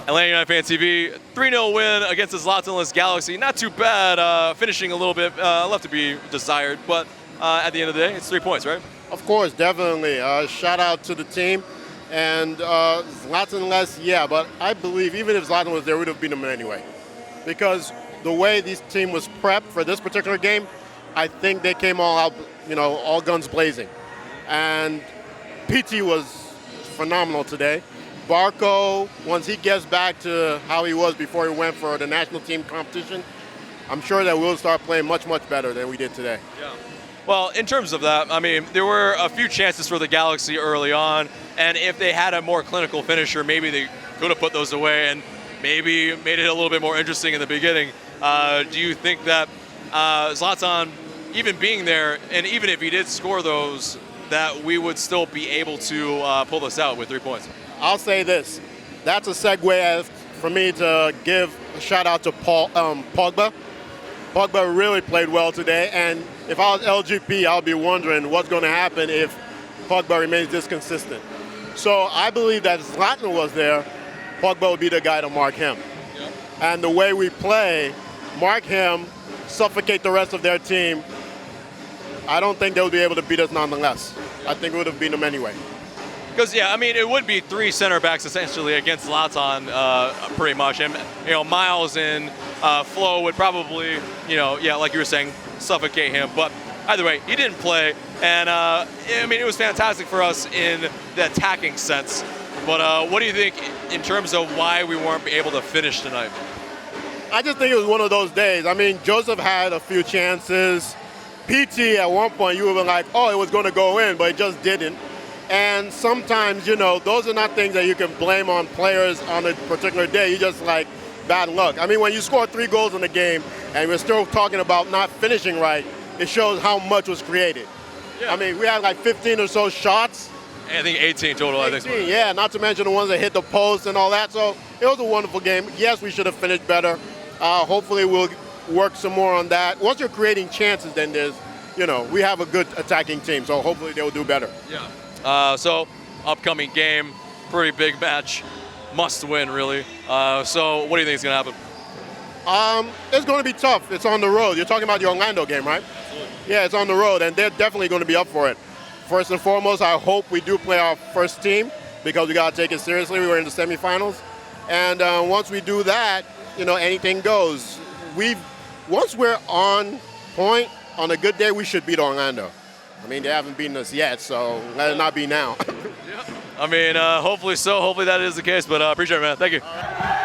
Atlanta United Fan TV, 3-0 win against the Zlatan-less Galaxy. Not too bad, finishing a little bit left to be desired, but at the end of the day, it's 3 points, right? Of course, definitely. Shout out to the team. And Zlatan-less, yeah, but I believe even if Zlatan was there, we would have beaten him anyway. Because the way this team was prepped for this particular game, I think they came all out, all guns blazing. And PT was phenomenal today. Barco, once he gets back to how he was before he went for the national team competition, I'm sure that we'll start playing much, much better than we did today. Yeah. Well, in terms of that, I mean, there were a few chances for the Galaxy early on, and if they had a more clinical finisher, maybe they could have put those away and maybe made it a little bit more interesting in the beginning. Do you think that Zlatan, even being there, and even if he did score those, that we would still be able to pull this out with 3 points? I'll say this. That's a segue for me to give a shout out to Pogba. Pogba really played well today, and if I was LGP, I'll be wondering what's going to happen if Pogba remains this consistent. So I believe that if Zlatan was there, Pogba would be the guy to mark him. Yep. And the way we play, mark him, suffocate the rest of their team, I don't think they would be able to beat us nonetheless. I think we would have beaten them anyway. Because, yeah, I mean, it would be 3 center backs essentially against Zlatan pretty much. And, Miles and Flo would probably, like you were saying, suffocate him. But either way, he didn't play. And, it was fantastic for us in the attacking sense. But what do you think in terms of why we weren't able to finish tonight? I just think it was one of those days. I mean, Joseph had a few chances. PT, at one point, you were like, oh, it was going to go in, but it just didn't. And sometimes, those are not things that you can blame on players on a particular day. You just like bad luck. I mean, when you score 3 goals in a game and we're still talking about not finishing right, it shows how much was created. Yeah. I mean, we had like 15 or so shots. I think 18 total, 18, I think. Yeah, not to mention the ones that hit the post and all that. So it was a wonderful game. Yes, we should have finished better. Hopefully we'll work some more on that. Once you're creating chances, then there's, we have a good attacking team. So hopefully they'll do better. Yeah. So, upcoming game, pretty big match, must win, really. So, what do you think is going to happen? It's going to be tough. It's on the road. You're talking about the Orlando game, right? Absolutely. Yeah, it's on the road, and they're definitely going to be up for it. First and foremost, I hope we do play our first team because we got to take it seriously. We were in the semifinals. And once we do that, anything goes. Once we're on point, on a good day, we should beat Orlando. I mean, they haven't beaten us yet, so let it not be now. Yeah. I mean, hopefully so. Hopefully that is the case, but appreciate it, man. Thank you.